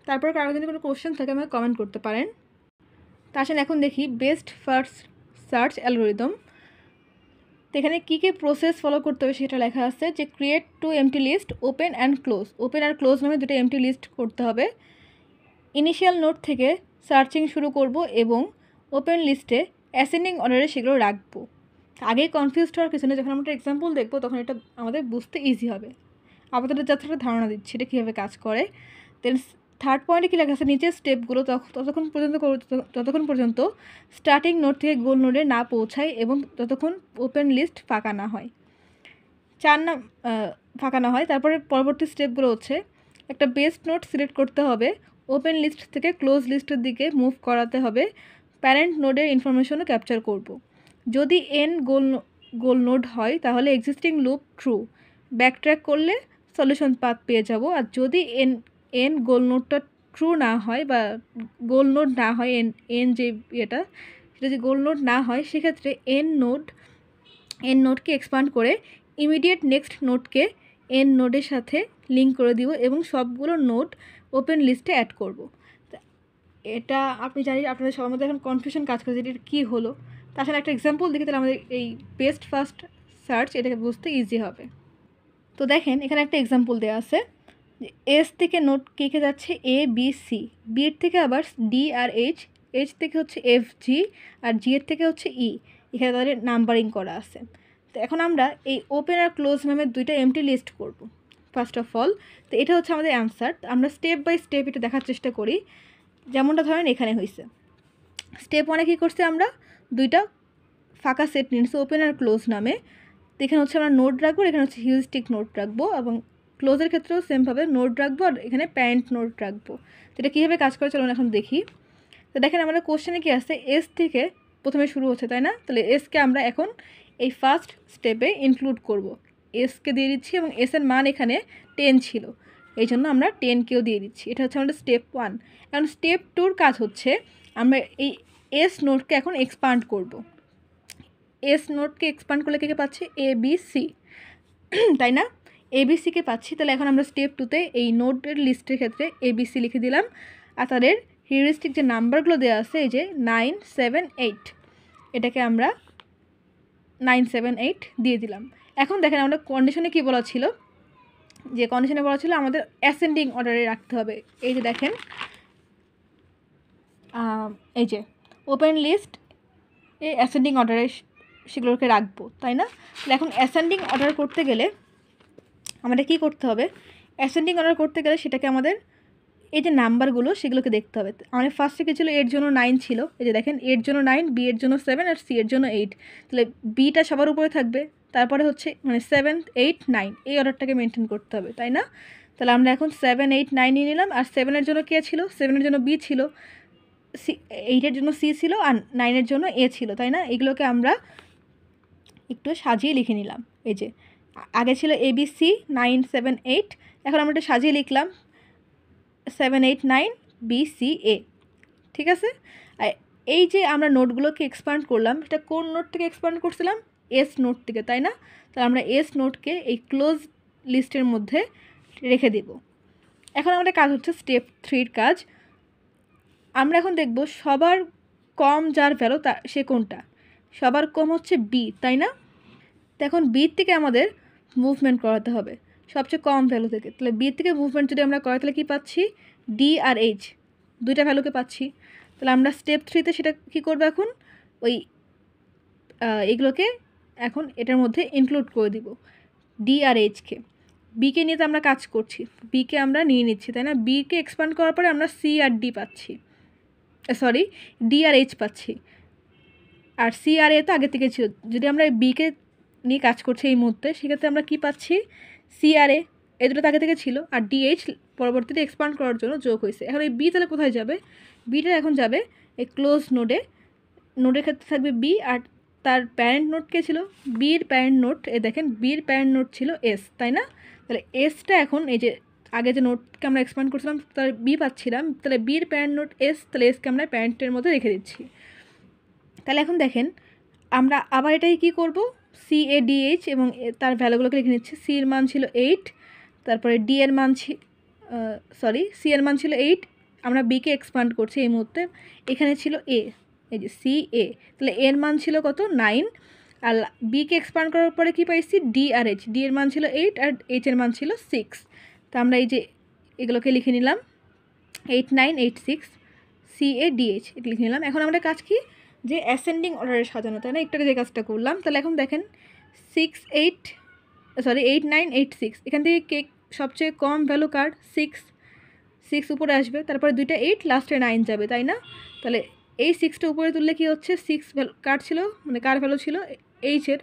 তারপর কারো যদি কোনো কোশ্চেন থাকে আমাকে কমেন্ট করতে পারেন। তা আসেন এখন দেখি বেস্ট ফার্স্ট সার্চ অ্যালগরিদম। তো এখানে কী কী প্রসেস ফলো করতে হবে সেটা লেখা আছে, যে create 2 empty list, open and close. Open আর ক্লোজ নামে 2টা এমটি লিস্ট করতে হবে। ইনিশিয়াল নোড থেকে সার্চিং শুরু করব এবং ওপেন লিস্টে অ্যাসেন্ডিং অর্ডারে সেগুলো রাখবো। আগে কনফিউজড হওয়ার কিছু না, যখন আমরা এক্সাম্পল দেখবো তখন এটা আমাদের বুঝতে ইজি হবে। আপাতত যাতে একটা ধারণা দিচ্ছি এটা কীভাবে কাজ করে। দেন থার্ড পয়েন্টে কী লেখা আছে, নিচের স্টেপগুলো ততক্ষণ পর্যন্ত স্টার্টিং নোড থেকে গোল নোডে না পৌঁছায় এবং ততক্ষণ ওপেন লিস্ট ফাঁকা না হয়, ফাঁকা না হয়। তারপরে পরবর্তী স্টেপগুলো হচ্ছে একটা বেস্ট নোড সিলেক্ট করতে হবে, ওপেন লিস্ট থেকে ক্লোজ লিস্টের দিকে মুভ করাতে হবে, প্যারেন্ট নোডের ইনফরমেশনও ক্যাপচার করব। যদি এন গোল নোড হয় তাহলে এক্সিস্টিং লুপ ট্রু, ব্যাকট্র্যাক করলে সলিউশন পাথ পেয়ে যাব। আর যদি এন গোল নোডটা ট্রু না হয় বা গোল নোড না হয়, এন যে এটা সেটা যে গোল নোড না হয়, সেক্ষেত্রে এন নোডকে এক্সপান্ড করে ইমিডিয়েট নেক্সট নোডকে এন নোডের সাথে লিঙ্ক করে দিব এবং সবগুলো নোড ওপেন লিস্টে অ্যাড করব। এটা আপনি জানি আপনাদের সবার মধ্যে এখন কনফিউশন কাজ করে যে এটা কী হলো। তাছাড়া একটা এক্সাম্পল দেখে তাহলে আমাদের এই বেস্ট ফার্স্ট সার্চ এটাকে বুঝতে ইজি হবে। তো দেখেন এখানে একটা এক্সাম্পল দেওয়া আছে, এস থেকে নোট কে যাচ্ছে এ বি সি, বির থেকে আবার ডি আর এইচ, এইচ থেকে হচ্ছে এফ জি, আর জি এর থেকে হচ্ছে ই। এখানে তাদের নাম্বারিং করা আছে। তো এখন আমরা এই ওপেন আর ক্লোজ নামের 2টা এমটি লিস্ট করব ফার্স্ট অফ অল। তো এটা হচ্ছে আমাদের অ্যান্সার। আমরা স্টেপ বাই স্টেপ এটা দেখার চেষ্টা করি। যেমনটা ধরেন এখানে হয়েছে। স্টেপ 1-এ কী করছি আমরা, দুইটা ফাঁকা সেট নিয়েছি ওপেন আর ক্লোজ নামে। তো এখানে হচ্ছে আমরা নোড রাখবো, এখানে হচ্ছে হিউরিস্টিক নোড রাখবো, এবং ক্লোজের ক্ষেত্রেও সেমভাবে নোড রাখবো আর এখানে প্যারেন্ট নোড রাখবো। তো এটা কীভাবে কাজ করে চলুন এখন দেখি। তো দেখেন আমাদের কোশ্চেনে কী আছে, এস থেকে প্রথমে শুরু হচ্ছে, তাই না? তাহলে এসকে আমরা এখন এই ফার্স্ট স্টেপে ইনক্লুড করব। এসকে দিয়ে দিচ্ছি এবং এসের মান এখানে 10 ছিল, এই জন্য আমরা 10কেও দিয়ে দিচ্ছি। এটা হচ্ছে আমাদের স্টেপ 1। এখন স্টেপ 2-র কাজ হচ্ছে আমরা এই এস নোডকে এখন এক্সপান্ড করব। এস নোডকে এক্সপান্ড করলে কে পাচ্ছি, এ বি সি, তাই না? এবিসিকে পাচ্ছি। তাহলে এখন আমরা স্টেপ 2-তে এই নোডের লিস্টের ক্ষেত্রে এবিসি লিখে দিলাম, আর তাদের হিউরিস্টিক যে নাম্বারগুলো দেওয়া আছে এই যে 9, 7, 8, এটাকে আমরা 9, 7, 8 দিয়ে দিলাম। এখন দেখেন আমাদের কন্ডিশনে কি বলা ছিল, যে কন্ডিশনে বলা ছিল আমাদের অ্যাসেন্ডিং অর্ডারে রাখতে হবে। এই যে দেখেন এই যে ওপেন লিস্ট এই অ্যাসেন্ডিং অর্ডারে সেগুলোকে রাখবো, তাই না? তাহলে এখন অ্যাসেন্ডিং অর্ডার করতে গেলে আমাদের কী করতে হবে, অ্যাসেন্ডিং অর্ডার করতে গেলে সেটাকে আমাদের এই যে নাম্বারগুলো সেগুলোকে দেখতে হবে। আমাদের ফার্স্টে কী ছিল, এর জন্য 9 ছিল, এই যে দেখেন এর জন্য 9, বি এর জন্য 7 আর সি এর জন্য 8। তাহলে বিটা সবার উপরে থাকবে, তারপরে হচ্ছে মানে 7, 8, 9 এই অর্ডারটাকে মেনটেন করতে হবে, তাই না? তাহলে আমরা এখন 7, 8, 9 নিয়ে নিলাম। আর 7-এর জন্য কে ছিল, 7-এর জন্য বি ছিল, 8-এর জন্য সি ছিল, আর 9-এর জন্য এ ছিল, তাই না? এগুলোকে আমরা একটু সাজিয়ে লিখে নিলাম। এই যে আগে ছিল ABC 9, 7, 8, এখন আমরা একটু সাজিয়ে লিখলাম 7, 8, 9 BCA, ঠিক আছে? আর এই যে আমরা নোটগুলোকে এক্সপান্ড করলাম, এটা কোন নোট থেকে এক্সপান্ড করছিলাম, এস নোট থেকে, তাই না? তাহলে আমরা এস নোটকে এই ক্লোজ লিস্টের মধ্যে রেখে দেব। এখন আমাদের কাজ হচ্ছে স্টেপ 3-র কাজ। আমরা এখন দেখব সবার কম যার ভ্যালু তা সে কোনটা, সবার কম হচ্ছে বি, তাই না? তো এখন বি থেকে আমাদের মুভমেন্ট করাতে হবে সবচেয়ে কম ভ্যালু থেকে। তাহলে বি থেকে মুভমেন্ট যদি আমরা করাই তাহলে কী পাচ্ছি, ডি আর এইচ দুইটা ভ্যালুকে পাচ্ছি। তাহলে আমরা স্টেপ 3-তে সেটা কী করবো, এখন ওই এগুলোকে এখন এটার মধ্যে ইনক্লুড করে দিব, ডি আর এইচকে। বিকে নিয়ে তো আমরা কাজ করছি, বিকে আমরা নিয়ে নিচ্ছি, তাই না? বিকে এক্সপান্ড করার পরে আমরা সি আর ডি পাচ্ছি, সরি ডি আর এইচ পাচ্ছি, আর সি আর এ তো আগে থেকে ছিল। যদি আমরা বিকে নিয়ে কাজ করছি এই মুহূর্তে, সেক্ষেত্রে আমরা কী পাচ্ছি, সি আর এ দুটো আগে থেকে ছিল, আর ডিএইচ পরবর্তীতে এক্সপান্ড করার জন্য যোগ হয়েছে। এখন এই বি তাহলে কোথায় যাবে, বিটা এখন যাবে এই ক্লোজ নোডে, নোডের ক্ষেত্রে থাকবে বি, আর তার প্যারেন্ট নোট কে ছিল, বির প্যারেন্ট নোট, এ দেখেন বির প্যারেন্ট নোট ছিল এস, তাই না? তাহলে এসটা এখন এই যে আগে যে নোটকে আমরা এক্সপান্ড করছিলাম তার বি পাচ্ছিলাম, তাহলে বির প্যারেন্ট নোট এস, তাহলে এসকে আমরা প্যারেন্টের মধ্যে রেখে দিচ্ছি। তাহলে এখন দেখেন আমরা আবার এটাই কী করব, সি এ ডি এইচ এবং তার ভ্যালুগুলোকে লিখে নিচ্ছি। সি এর মান ছিল 8, তারপরে ডি এর মান সি এর মান ছিল 8, আমরা বিকে এক্সপান্ড করছি এই মুহূর্তে, এখানে ছিল এ, এই যে সি এ, তাহলে এর মান ছিল কত, 9, আর বিকে এক্সপান্ড করার পরে কী পাইছি, ডি আর এইচ, ডি এর মান ছিল 8 আর এইচ এর মান ছিল 6। তো আমরা এই যে এগুলোকে লিখে নিলাম 8, 9, 8, 6 সি এ ডি এইচ, এটা লিখে নিলাম। এখন আমাদের কাজ কি, যে অ্যাসেন্ডিং অর্ডারে সাজানো, তাই না? একটু যে কাজটা করলাম। তাহলে এখন দেখেন 8, 9, 8, 6, এখান থেকে কে সবচেয়ে কম ভ্যালু কার, 6 উপরে আসবে, তারপরে দুইটা 8, লাস্টে 9 যাবে, তাই না? তাহলে এই 6টা উপরে তুললে কি হচ্ছে, 6 ভ্যালু কার ছিল, মানে কার ভ্যালু ছিল, এইচের,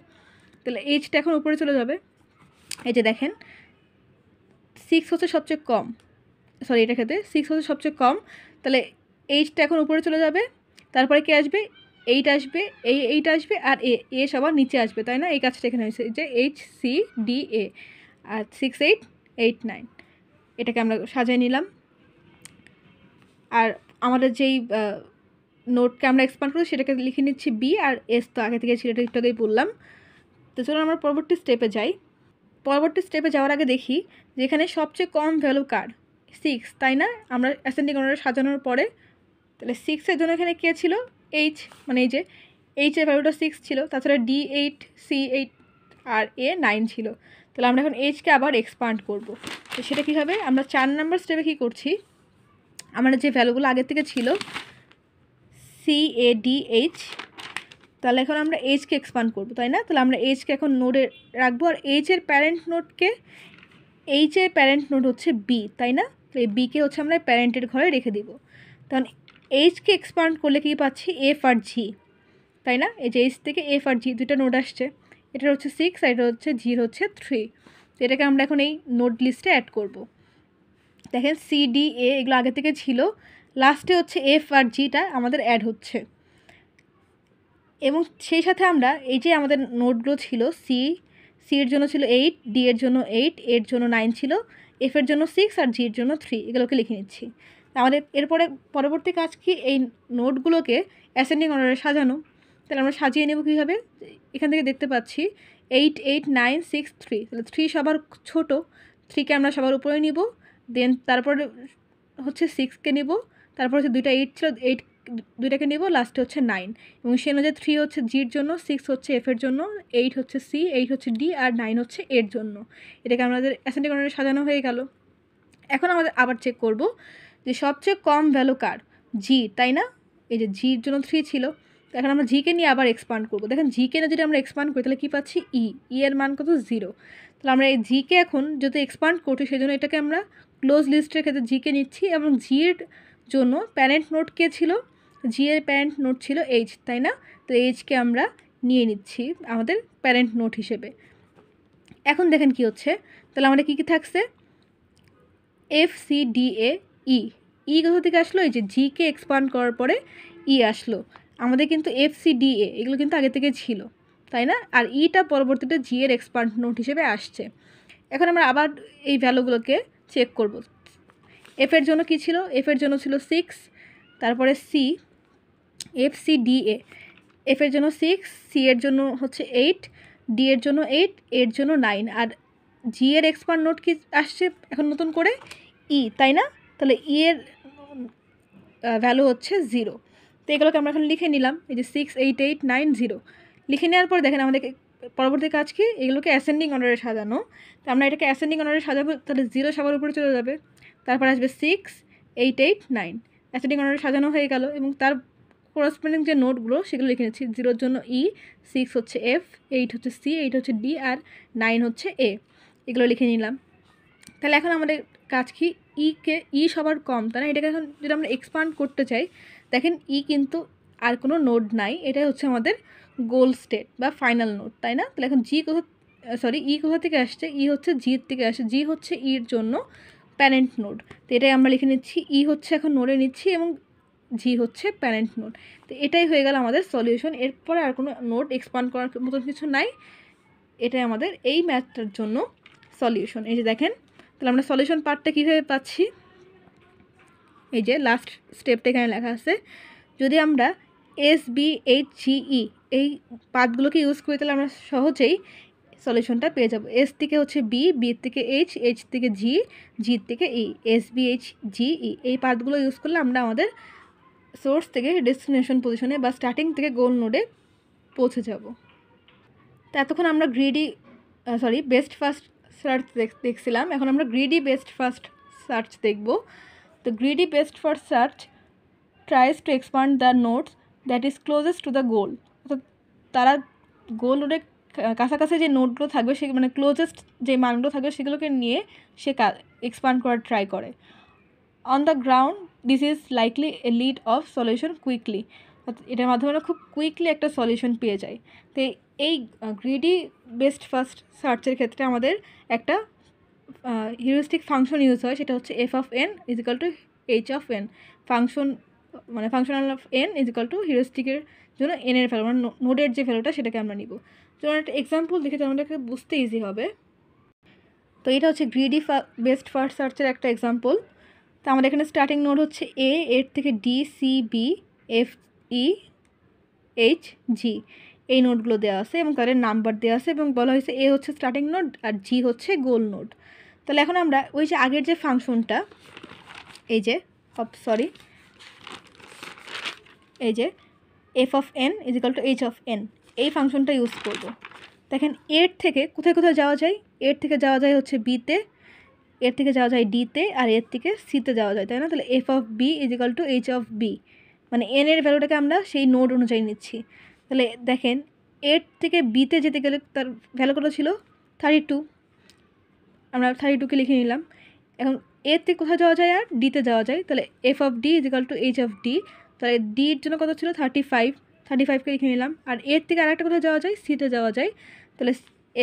তাহলে এইচটা এখন উপরে চলে যাবে। এই যে দেখেন 6 হচ্ছে সবচেয়ে কম, সরি এটা ক্ষেত্রে 6 হচ্ছে সবচেয়ে কম, তাহলে এইচটা এখন উপরে চলে যাবে, তারপরে কে আসবে, 8 আসবে, এই 8 আসবে, আর এ সবার নিচে আসবে, তাই না? এই কাজটা এখানে হয়েছে যে এইচ সি ডি এ, আর 6, 8, 8, 9 এটাকে আমরা সাজিয়ে নিলাম। আর আমাদের যেই নোটকে আমরা এক্সপান্ড করি সেটাকে লিখে নিচ্ছি বি, আর এস তো আগে থেকে ছিল, এটা একটু আগেই বললাম। তো চলুন আমরা পরবর্তী স্টেপে যাই। পরবর্তী স্টেপে যাওয়ার আগে দেখি যে এখানে সবচেয়ে কম ভ্যালু কার, 6, তাই না? আমরা অ্যাসেন্ডিং অর্ডারে সাজানোর পরে তাহলে 6-এর জন্য এখানে কে ছিল, এইচ, মানে এই যে এইচের ভ্যালুটা 6 ছিল, তাছাড়া ডি 8, সি 8 আর এ 9 ছিল। তাহলে আমরা এখন এইচকে আবার এক্সপান্ড করব। তো সেটা কী হবে, আমরা 4 নম্বর স্টেপে কী করছি, আমরা যে ভ্যালুগুলো আগের থেকে ছিল সি এ ডি এইচ, তাহলে এখন আমরা এইচকে এক্সপান্ড করব, তাই না? তাহলে আমরা এইচকে এখন নোডে রাখবো, আর এইচের প্যারেন্ট নোটকে, এইচের প্যারেন্ট নোট হচ্ছে বি, তাই না? তো এই বিকে হচ্ছে আমরা প্যারেন্টের ঘরে রেখে দিব। তখন এইচকে এক্সপান্ড করলে কী পাচ্ছি, এফ আর জি, তাই না? এই যে এইচ থেকে এফ আর জি দুইটা নোড আসছে, এটার হচ্ছে 6 আর এটা হচ্ছে জির হচ্ছে 3। তো এটাকে আমরা এখন এই নোড লিস্টে অ্যাড করব। দেখেন সি ডি এ এগুলো আগে থেকে ছিল, লাস্টে হচ্ছে এফ আর জিটা আমাদের অ্যাড হচ্ছে। এবং সেই সাথে আমরা এই যে আমাদের নোটগুলো ছিল, সি এর জন্য ছিল 8, ডি এর জন্য 8, এর জন্য 9 ছিল, এফ এর জন্য 6 আর জি এর জন্য 3, এগুলোকে লিখে নিচ্ছি। আমাদের এরপরে পরবর্তী কাজ কি, এই নোটগুলোকে অ্যাসেন্ডিং অর্ডারে সাজানো। তাহলে আমরা সাজিয়ে নেব কীভাবে, এখান থেকে দেখতে পাচ্ছি 8, 8, 9, 6, 3, তাহলে 3 সবার ছোট, 3কে আমরা সবার উপরে নিব, দেন তারপরে হচ্ছে 6কে নিব, তারপর হচ্ছে দুইটা 8 ছিল, 8 দুইটাকে নিব, লাস্টে হচ্ছে 9। এবং সে অনুযায়ী 3 হচ্ছে জির জন্য, 6 হচ্ছে এফ এর জন্য, 8 হচ্ছে সি, 8 হচ্ছে ডি আর 9 হচ্ছে এর জন্য। এটাকে আমাদের অ্যাসেন্ডিং অর্ডারে সাজানো হয়ে গেল। এখন আমাদের আবার চেক করব যে সবচেয়ে কম ভ্যালু কার, জি, তাই না? এই যে জির জন্য 3 ছিল, এখন আমরা জিকে নিয়ে আবার এক্সপান্ড করব। দেখেন জিকে নিয়ে যদি আমরা এক্সপান্ড করি তাহলে কী পাচ্ছি, ই এর মান কত, 0। তাহলে আমরা এই জিকে এখন যদি এক্সপান্ড করছি সেই জন্য এটাকে আমরা ক্লোজ লিস্টের ক্ষেত্রে জিকে নিচ্ছি, এবং জি এর জন্য প্যারেন্ট নোড কে ছিল, জি এর প্যারেন্ট নোড ছিল এইচ, তাই না? তো এইচকে আমরা নিয়ে নিচ্ছি আমাদের প্যারেন্ট নোড হিসেবে। এখন দেখেন কি হচ্ছে, তাহলে আমাদের কী কী থাকছে, এফ সি ডি এ ই কোথা থেকে আসলো, এই যে জিকে এক্সপান্ড করার পরে ই আসলো। আমাদের কিন্তু এফ সি ডি এ এগুলো কিন্তু আগে থেকে ছিল, তাই না? আর ইটা পরবর্তীতে জি এর এক্সপান্ড নোট হিসেবে আসছে। এখন আমরা আবার এই ভ্যালুগুলোকে চেক করব। এফ এর জন্য কী ছিল, এফ এর জন্য ছিল 6, তারপরে C, F C D F এর জন্য 6, সি এর জন্য হচ্ছে 8, ডি এর জন্য 8, এর জন্য 9, আর জি এর এক্সপান্ড নোট কি আসছে এখন নতুন করে, তাই না? তাহলে এর ভ্যালু হচ্ছে 0। তো এগুলোকে আমরা এখন লিখে নিলাম, এই যে 6, 8, 8, 9, 0 লিখে নেওয়ার পর দেখেন আমাদের পরবর্তী কাজ কি, এগুলোকে অ্যাসেন্ডিং অর্ডারে সাজানো। তো আমরা এটাকে অ্যাসেন্ডিং অর্ডারে সাজাবো, তাহলে 0 সবার উপরে চলে যাবে, তারপর আসবে 6, 8, 8, 9, অ্যাসেন্ডিং অর্ডারে সাজানো হয়ে গেল। এবং তার করসপন্ডিং যে নোটগুলো সেগুলো লিখে নিচ্ছি, 0-র জন্য 6 হচ্ছে এফ, 8 হচ্ছে সি, 8 হচ্ছে ডি আর 9 হচ্ছে এ, এগুলো লিখে নিলাম। তাহলে এখন আমাদের কাজ কি, সবার কম, তাই না? এটাকে এখন যদি আমরা এক্সপান্ড করতে চাই, দেখেন কিন্তু আর কোনো নোড নাই, এটাই হচ্ছে আমাদের গোল স্টেট বা ফাইনাল নোড, তাই না? তাহলে এখন কোথা থেকে আসছে, হচ্ছে জির থেকে আসছে, জি হচ্ছে এর জন্য প্যারেন্ট নোড। তো এটাই আমরা লিখে নিচ্ছি, হচ্ছে এখন নোডে নিচ্ছি এবং জি হচ্ছে প্যারেন্ট নোড। তো এটাই হয়ে গেল আমাদের সলিউশন। এরপরে আর কোনো নোড এক্সপান্ড করার মতন কিছু নাই, এটাই আমাদের এই ম্যাথটার জন্য সলিউশন। এই যে দেখেন, তাহলে আমরা সলিউশন পার্টটা কীভাবে পাচ্ছি, এই যে লাস্ট স্টেপটা এখানে লেখা আছে, যদি আমরা এস বি এইচ জি ই এই পাথগুলোকে ইউজ করি তাহলে আমরা সহজেই সলিউশনটা পেয়ে যাব। এস থেকে হচ্ছে বি, বির থেকে এইচ, এইচ থেকে জি, জির থেকে ই, এস বি এইচ জি ই এই পাথগুলো ইউজ করলে আমরা আমাদের সোর্স থেকে ডেস্টিনেশন পজিশনে বা স্টার্টিং থেকে গোল নোডে পৌঁছে যাব। তো এতক্ষণ আমরা বেস্ট ফার্স্ট সার্চ দেখছিলাম, এখন আমরা গ্রিডি বেস্ট ফার্স্ট সার্চ দেখব। তো greedy best first search tries to expand the nodes that is closest to the goal. অর্থাৎ তারা গোল নোডের কাছাকাছি যে নোটগুলো থাকবে সে মানে ক্লোজেস্ট যে মানগুলো থাকবে সেগুলোকে নিয়ে সে এক্সপান্ড করার ট্রাই করে। On the ground this is likely A lead of solution quickly, এটার মাধ্যমে আমরা খুব কুইকলি একটা সলিউশন পেয়ে যাই। তো এই গ্রিডি বেস্ট ফার্স্ট সার্চের ক্ষেত্রে আমাদের একটা হিউরিস্টিক ফাংশন ইউজ হয়, সেটা হচ্ছে F of N is equal to H of N. Functional of N is equal to হিউরিস্টিকের জন্য এনের ভ্যালু মানে নোডের যে ভ্যালুটা সেটাকে আমরা নিব। যেমন একটা এক্সাম্পল দেখে তো আমাদেরকে বুঝতে ইজি হবে। তো এটা হচ্ছে গ্রিডি বেস্ট ফার্স্ট সার্চের একটা এক্সাম্পল। তো আমাদের এখানে স্টার্টিং নোড হচ্ছে এর থেকে ডি, সি, বি, এফ, ই, এইচ, জি এই নোটগুলো দেওয়া আছে এবং তাদের নাম্বার দেওয়া আছে এবং বলা হয়েছে এ হচ্ছে স্টার্টিং নোড আর জি হচ্ছে গোল নোড। তাহলে এখন আমরা ওই যে আগের যে ফাংশনটা এই যে F of N is equal to H of N এই ফাংশনটা ইউজ করব। দেখেন এর থেকে কোথায় কোথায় যাওয়া যায়, এর থেকে যাওয়া যায় হচ্ছে বিতে, এর থেকে যাওয়া যায় ডিতে, আর এর থেকে সিতে যাওয়া যায়, তাই না? তাহলে F of B is equal to H of B, মানে এন এর ভ্যালুটাকে আমরা সেই নোড অনুযায়ী নিচ্ছি। তাহলে দেখেন এর থেকে বিতে যেতে গেলে তার ভ্যালু কত ছিল 32, আমরা 32কে লিখে নিলাম। এখন এর থেকে কোথায় যাওয়া যায় আর ডিতে যাওয়া যায়, তাহলে F of D is equal to H of D, তাহলে ডির জন্য কত ছিল 35কে লিখে নিলাম। আর এর থেকে আরেকটা কোথায় যাওয়া যায়, সিতে যাওয়া যায়, তাহলে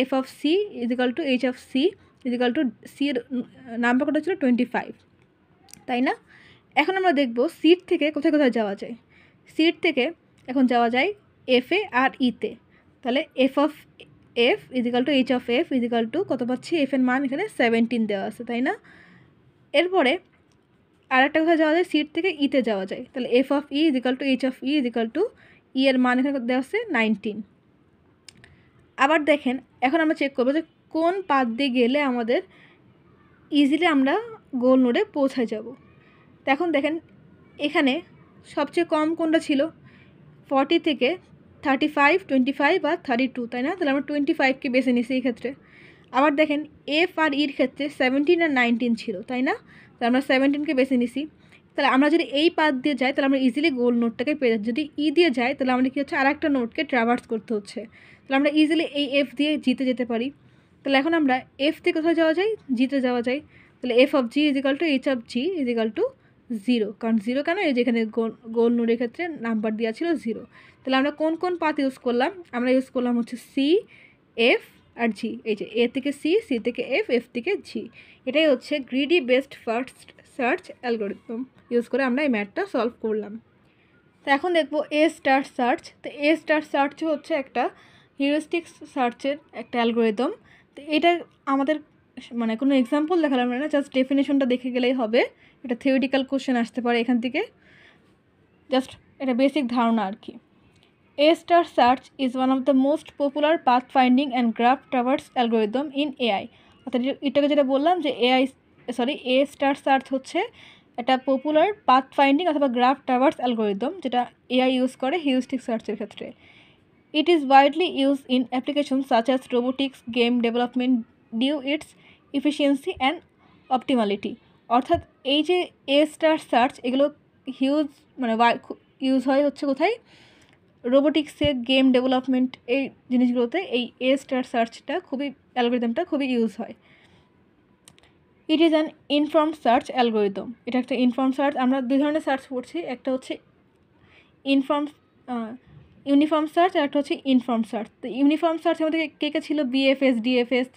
F of C is equal to H of C is equal to C এর নাম্বার কত ছিল 25, তাই না? এখন আমরা দেখব সিট থেকে কোথায় কোথায় যাওয়া যায়। সিট থেকে এখন যাওয়া যায় এফে আর ইতে, তাহলে F of F is equal to H of F is equal two কত পাচ্ছি, এফ এর মান এখানে 17 দেওয়া আছে, তাই না? এরপরে আরেকটা কোথায় যাওয়া যায়, সিট থেকে ইতে যাওয়া যায়, তাহলে F of E is equal to H of E is equal to E এর মান এখানে দেওয়া আছে 19। আবার দেখেন এখন আমরা চেক করবো যে কোন পাথ দিয়ে গেলে আমাদের ইজিলি আমরা গোল নোডে পৌঁছায় যাব। তো এখন দেখেন এখানে সবচেয়ে কম কোনটা ছিল, 40 থেকে 35, 25 বা 32, তাই না? তাহলে আমরা 25কে বেছে নিছি এই ক্ষেত্রে। আবার দেখেন এফ আর ইর ক্ষেত্রে 17 আর 19 ছিল, তাই না? তাহলে আমরা 17কে বেছে নিছি। তাহলে আমরা যদি এই পাথ দিয়ে যাই তাহলে আমরা ইজিলি গোল নোটটাকে পেয়ে যাচ্ছি। যদি ই দিয়ে যাই তাহলে আমাদের কী হচ্ছে, আর একটা নোটকে ট্রাভার্স করতে হচ্ছে। তাহলে আমরা ইজিলি এই এফ দিয়ে জিতে যেতে পারি। তাহলে এখন আমরা এফ থেকে কোথায় যাওয়া যায়, জিতে যাওয়া যায়, তাহলে F of G is equal to H of G is equal two 0, কারণ 0 কেন, এই যেখানে গোল নোডের ক্ষেত্রে নাম্বার দেওয়া ছিল 0। তাহলে আমরা কোন কোন পাথ ইউজ করলাম, আমরা ইউজ করলাম হচ্ছে সি, এফ আর জি, এই যে এ থেকে সি, সি থেকে এফ, এফ থেকে জি। এটাই হচ্ছে greedy best first search algorithm use করে আমরা এই ম্যাথটা সলভ করলাম। তো এখন দেখবো এ স্টার সার্চ। তো এ স্টার সার্চ হচ্ছে একটা হিউরিস্টিক সার্চের একটা অ্যালগরিদম। তো এটা আমাদের মানে কোনো এক্সাম্পল দেখালাম না, জাস্ট ডেফিনেশনটা দেখে গেলেই হবে। এটা থিওরিটিক্যাল কোশ্চেন আসতে পারে এখান থেকে, জাস্ট এটা বেসিক ধারণা আর কি। A star search is one of the most popular pathfinding and graph traverse algorithm in AI. অর্থাৎ এটাকে যেটা বললাম যে A star search হচ্ছে একটা পপুলার পাথফাইন্ডিং অথবা গ্রাফ ট্রাভার্স অ্যালগরিদম যেটা AI ইউজ করে হিউরিস্টিক সার্চের ক্ষেত্রে। It is widely used in applications such as robotics, game development due its efficiency and optimality. অর্থাৎ এই যে A star search এগুলো হিউজ মানে ইউজ হয় হচ্ছে কোথায়, রোবোটিক্সে, গেম ডেভেলপমেন্ট এই জিনিসগুলোতে এই এ স্টার সার্চটা অ্যালগরিদমটা খুবই ইউজ হয়। It is an inform search algorithm. এটা একটা ইনফর্ম সার্চ। আমরা দুই ধরনের সার্চ করছি, একটা হচ্ছে ইউনিফর্ম সার্চ আর একটা হচ্ছে ইনফর্ম সার্চ। তো ইউনিফর্ম সার্চ আমাদের কে কে ছিল, বিএফএস, ডিএফএস,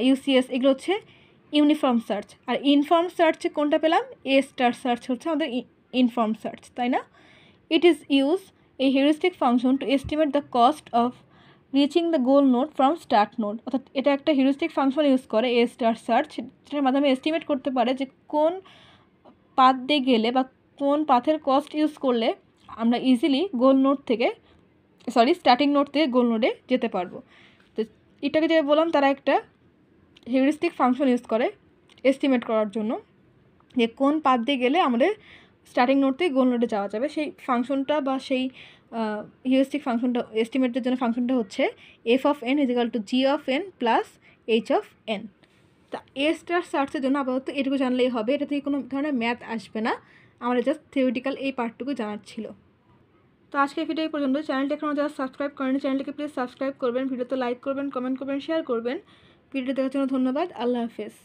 ইউসিএস, এগুলো হচ্ছে ইউনিফর্ম সার্চ। আর ইনফর্ম সার্চে কোনটা পেলাম, এ স্টার সার্চ হচ্ছে আমাদের ইনফর্ম সার্চ, তাই না? It is use a heuristic function to estimate the cost of reaching the goal node from start node. অর্থাৎ এটা একটা হিউরিস্টিক ফাংশন ইউজ করে এ স্টার সার্চ, যেটার মাধ্যমে এস্টিমেট করতে পারে যে কোন পাথ দিয়ে গেলে বা কোন পাথের কস্ট ইউজ করলে আমরা ইজিলি স্টার্টিং নোড থেকে গোল নোডে যেতে পারবো। তো এটাকে যে বললাম তারা একটা হিউরিস্টিক ফাংশন ইউজ করে এস্টিমেট করার জন্য যে কোন পাথ দিয়ে গেলে আমাদের স্টার্টিং নোড থেকে গোল নোডে যাওয়া যাবে। সেই ফাংশনটা বা সেই হিউরিস্টিক ফাংশনটা এস্টিমেটের জন্য ফাংশনটা হচ্ছে F of N is equal two G of N plus H of N. তা এ স্টার সার্চের জন্য আপাতত এটুকু জানলেই হবে, এটা থেকে কোনো ধরনের ম্যাথ আসবে না, আমাদের জাস্ট থিওরিটিক্যাল এই পার্টটুকু জানার ছিল। তো আজকে ভিডিও এই পর্যন্ত। চ্যানেলটি এখনও যারা সাবস্ক্রাইব করেনি চ্যানেলটিকে প্লিজ সাবস্ক্রাইব করবেন, ভিডিওতে লাইক করবেন, কমেন্ট করবেন, শেয়ার করবেন। ভিডিও দেখার জন্য ধন্যবাদ। আল্লাহ হাফেজ।